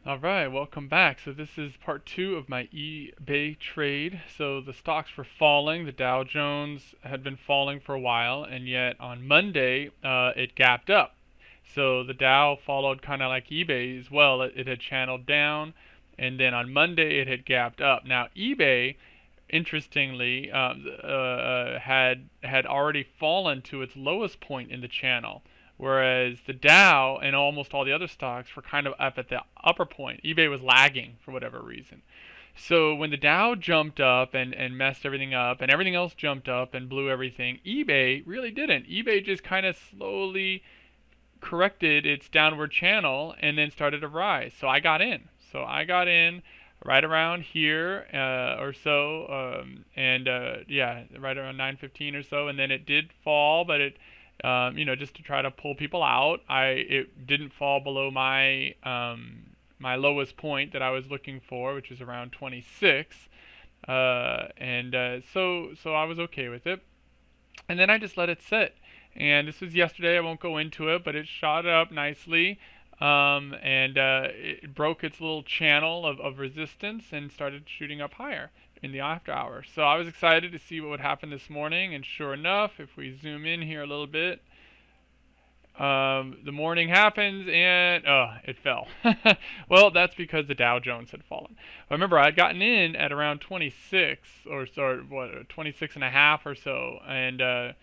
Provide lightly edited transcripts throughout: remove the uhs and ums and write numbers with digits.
All right, welcome back. So this is part two of my eBay trade. So the stocks were falling. The Dow Jones had been falling for a while, and yet on Monday it gapped up. So the Dow followed kind of like eBay as well. It had channeled down, and then on Monday it had gapped up. Now eBay, interestingly, had already fallen to its lowest point in the channel, whereas the Dow and almost all the other stocks were kind of up at the upper point. eBay was lagging for whatever reason. So when the Dow jumped up and messed everything up, and everything else jumped up and blew everything, eBay really didn't. eBay just kind of slowly corrected its downward channel and then started to rise. So I got in. Right around here or so, yeah, right around 9:15 or so, and then it did fall, but just to try to pull people out, it didn't fall below my lowest point that I was looking for, which is around 26, so I was okay with it, and then I just let it sit. And this was yesterday. I won't go into it, but it shot up nicely, it broke its little channel of resistance and started shooting up higher in the after hours. So I was excited to see what would happen this morning, and sure enough, if we zoom in here a little bit, the morning happens and it fell. Well, that's because the Dow Jones had fallen. Remember, I'd gotten in at around 26 or so, 26 and a half or so, and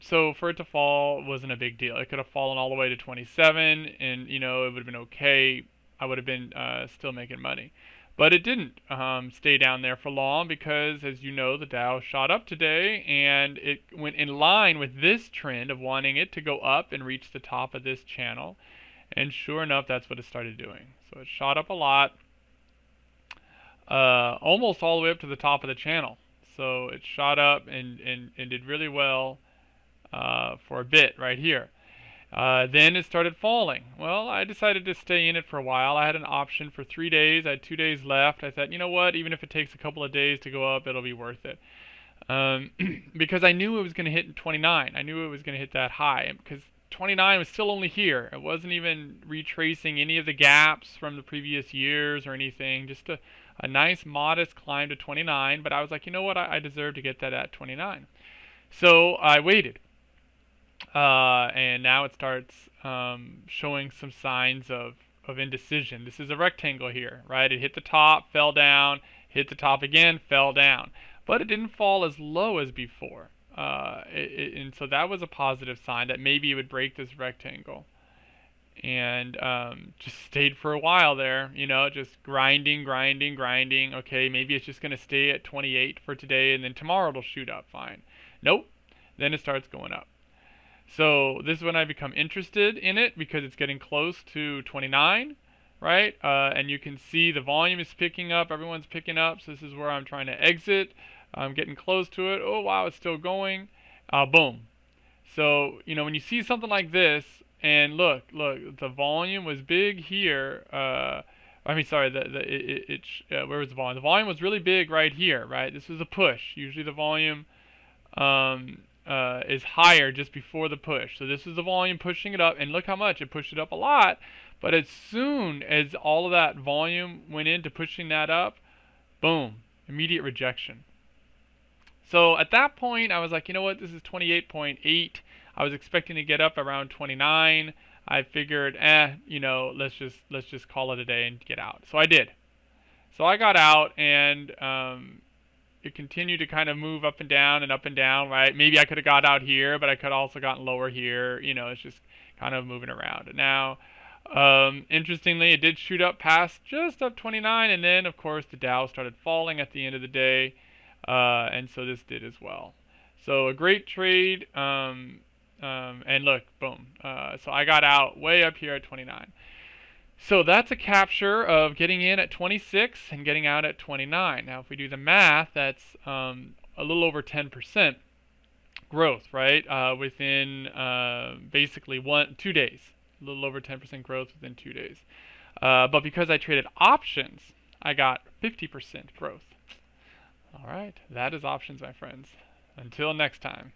so for it to fall wasn't a big deal. It could have fallen all the way to 27, and it would have been okay. I would have been still making money. But it didn't stay down there for long because, as you know, the Dow shot up today, and it went in line with this trend of wanting it to go up and reach the top of this channel. And sure enough, that's what it started doing. So it shot up a lot, almost all the way up to the top of the channel. So it shot up and did really well for a bit right here. Then it started falling. Well, I decided to stay in it for a while. I had an option for 3 days. I had 2 days left. I thought, you know what? Even if it takes a couple of days to go up, it'll be worth it. Because I knew it was going to hit 29. I knew it was going to hit that high because 29 was still only here. It wasn't even retracing any of the gaps from the previous years or anything. Just a nice modest climb to 29. But I was like, you know what? I deserve to get that at 29. So I waited. And now it starts showing some signs of indecision. This is a rectangle here, right? It hit the top, fell down, hit the top again, fell down. But it didn't fall as low as before. And so that was a positive sign that maybe it would break this rectangle. And just stayed for a while there, just grinding. Okay, maybe it's just going to stay at 28 for today, and then tomorrow it'll shoot up fine. Nope. Then it starts going up. So this is when I become interested in it because it's getting close to 29, right? And you can see the volume is picking up. Everyone's picking up. So this is where I'm trying to exit. I'm getting close to it. Oh, wow, it's still going. Boom. So, when you see something like this, and look, the volume was big here. Where was the volume? The volume was really big right here, right? This was a push. Usually the volume is higher just before the push. So this is the volume pushing it up, and look how much it pushed it up a lot. But as soon as all of that volume went into pushing that up, boom, immediate rejection. So at that point, I was like, you know what, this is 28.8. I was expecting to get up around 29. I figured, let's just call it a day and get out. So I did. So I got out, and it continued to kind of move up and down, right? Maybe I could have got out here, but I could have also gotten lower here. It's just kind of moving around. And now, interestingly, it did shoot up past just up 29, and then, of course, the Dow started falling at the end of the day, and so this did as well. So a great trade, and look, boom. So I got out way up here at 29. So that's a capture of getting in at 26 and getting out at 29. Now, if we do the math, that's a little over 10% growth, right? Within basically 2 days. A little over 10% growth within 2 days. But because I traded options, I got 50% growth. All right, that is options, my friends. Until next time.